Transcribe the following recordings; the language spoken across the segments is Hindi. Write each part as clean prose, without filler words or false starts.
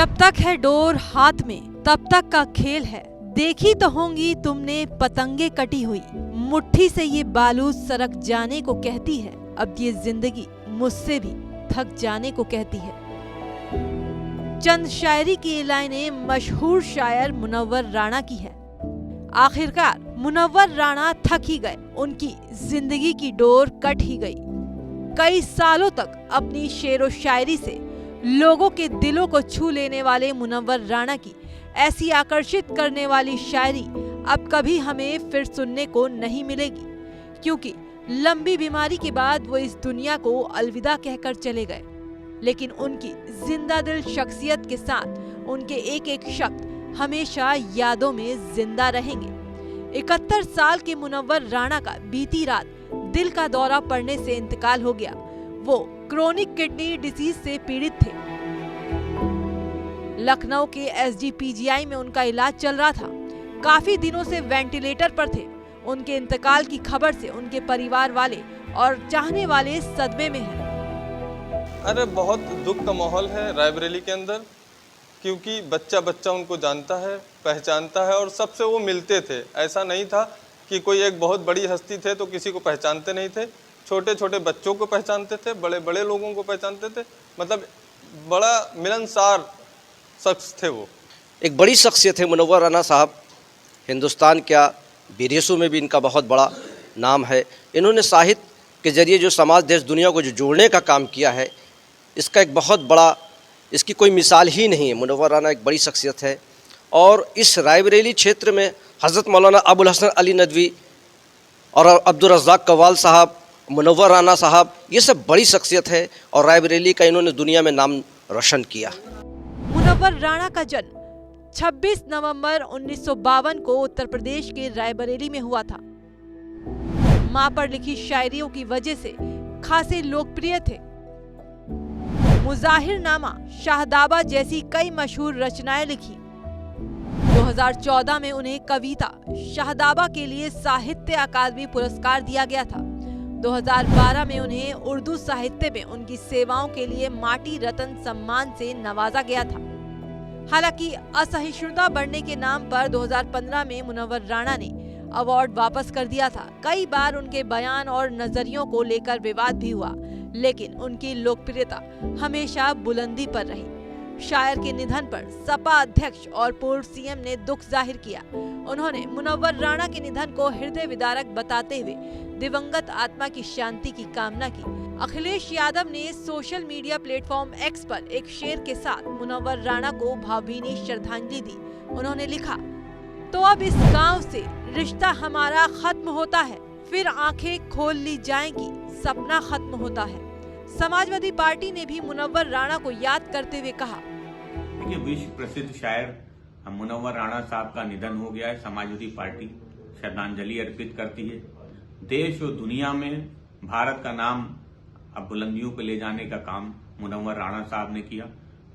जब तक है डोर हाथ में तब तक का खेल है। देखी तो होंगी तुमने पतंगे कटी हुई, मुट्ठी से ये बालू सरक जाने को कहती है। अब ये जिंदगी मुझसे भी थक जाने को कहती है। चंद शायरी की ये लाइनें मशहूर शायर मुनव्वर राणा की है। आखिरकार मुनव्वर राणा थक ही गए, उनकी जिंदगी की डोर कट ही गई। कई सालों तक अपनी शेरो शायरी से लोगों के दिलों को छू लेने वाले मुनव्वर राणा की ऐसी आकर्षित करने वाली शायरी अब कभी हमें फिर सुनने को नहीं मिलेगी, क्योंकि लंबी बीमारी के बाद वो इस दुनिया को अलविदा कहकर चले गए। लेकिन उनकी जिंदा दिल शख्सियत के साथ उनके एक एक शब्द हमेशा यादों में जिंदा रहेंगे। 71 साल के मुनव्वर राणा का बीती रात दिल का दौरा पड़ने से इंतकाल हो गया। वो क्रोनिक किडनी डिसीज से पीड़ित थे। लखनऊ के SGPGI में उनका इलाज चल रहा था। काफी दिनों से वेंटिलेटर पर थे। उनके इंतकाल की खबर से उनके परिवार वाले और चाहने वाले सदमे में हैं। अरे बहुत दुख का माहौल है रायबरेली के अंदर, क्योंकि बच्चा बच्चा उनको जानता है, पहचानता है और सबसे वो मिलते थे। ऐसा नहीं था कि कोई एक बहुत बड़ी हस्ती थे तो किसी को पहचानते नहीं थे। छोटे छोटे बच्चों को पहचानते थे, बड़े बड़े लोगों को पहचानते थे। मतलब बड़ा मिलनसार शख्स थे वो। एक बड़ी शख्सियत है मुनव्वर राणा साहब। हिंदुस्तान क्या विदेशों में भी इनका बहुत बड़ा नाम है। इन्होंने साहित्य के जरिए जो समाज देश दुनिया को जो जोड़ने का काम किया है, इसका एक बहुत बड़ा, इसकी कोई मिसाल ही नहीं है। मुनव्वर राणा एक बड़ी शख्सियत है। और इस रायबरेली क्षेत्र में हज़रत मौलाना अबुल हसन अली नदवी और अब्दुल रज़्ज़ाक़ कव्वाल साहब, मुनव्वर राणा साहब, ये सब बड़ी शख्सियत है और रायबरेली का इन्होंने दुनिया में नाम रोशन किया। मुनव्वर राणा का जन्म 26 नवंबर 1952 को उत्तर प्रदेश के रायबरेली में हुआ था। मां पर लिखी शायरियों की वजह से खासे लोकप्रिय थे। मुज़ाहिरनामा, शाहदाबा जैसी कई मशहूर रचनाएं लिखी। 2014 में उन्हें कविता शाहदाबा के लिए साहित्य अकादमी पुरस्कार दिया गया था। 2012 में उन्हें उर्दू साहित्य में उनकी सेवाओं के लिए माटी रत्न सम्मान से नवाजा गया था। हालांकि असहिष्णुता बढ़ने के नाम पर 2015 में मुनव्वर राणा ने अवार्ड वापस कर दिया था। कई बार उनके बयान और नजरियों को लेकर विवाद भी हुआ, लेकिन उनकी लोकप्रियता हमेशा बुलंदी पर रही। शायर के निधन पर सपा अध्यक्ष और पूर्व सीएम ने दुख जाहिर किया। उन्होंने मुनव्वर राणा के निधन को हृदय विदारक बताते हुए दिवंगत आत्मा की शांति की कामना की। अखिलेश यादव ने सोशल मीडिया प्लेटफॉर्म X पर एक शेर के साथ मुनव्वर राणा को भावभीनी श्रद्धांजलि दी। उन्होंने लिखा, तो अब इस गांव से रिश्ता हमारा खत्म होता है, फिर आंखें खोल ली जाएंगी, सपना खत्म होता है। समाजवादी पार्टी ने भी मुनव्वर राणा को याद करते हुए कहा, देखिए, विश्व प्रसिद्ध शायर मुनव्वर राणा साहब का निधन हो गया है। समाजवादी पार्टी श्रद्धांजलि अर्पित करती है। देश और दुनिया में भारत का नाम अब बुलंदियों पर ले जाने का काम मुनव्वर राणा साहब ने किया।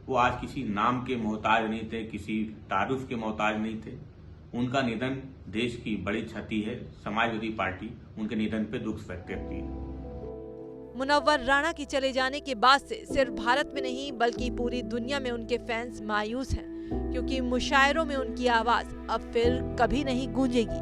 वो आज किसी नाम के मोहताज नहीं थे, किसी तारुफ के मोहताज नहीं थे। उनका निधन देश की बड़ी क्षति है। समाजवादी पार्टी उनके निधन पर दुख व्यक्त करती है। मुनव्वर राणा के चले जाने के बाद से सिर्फ भारत में नहीं बल्कि पूरी दुनिया में उनके फैंस मायूस हैं, क्योंकि मुशायरों में उनकी आवाज अब फिर कभी नहीं गूंजेगी।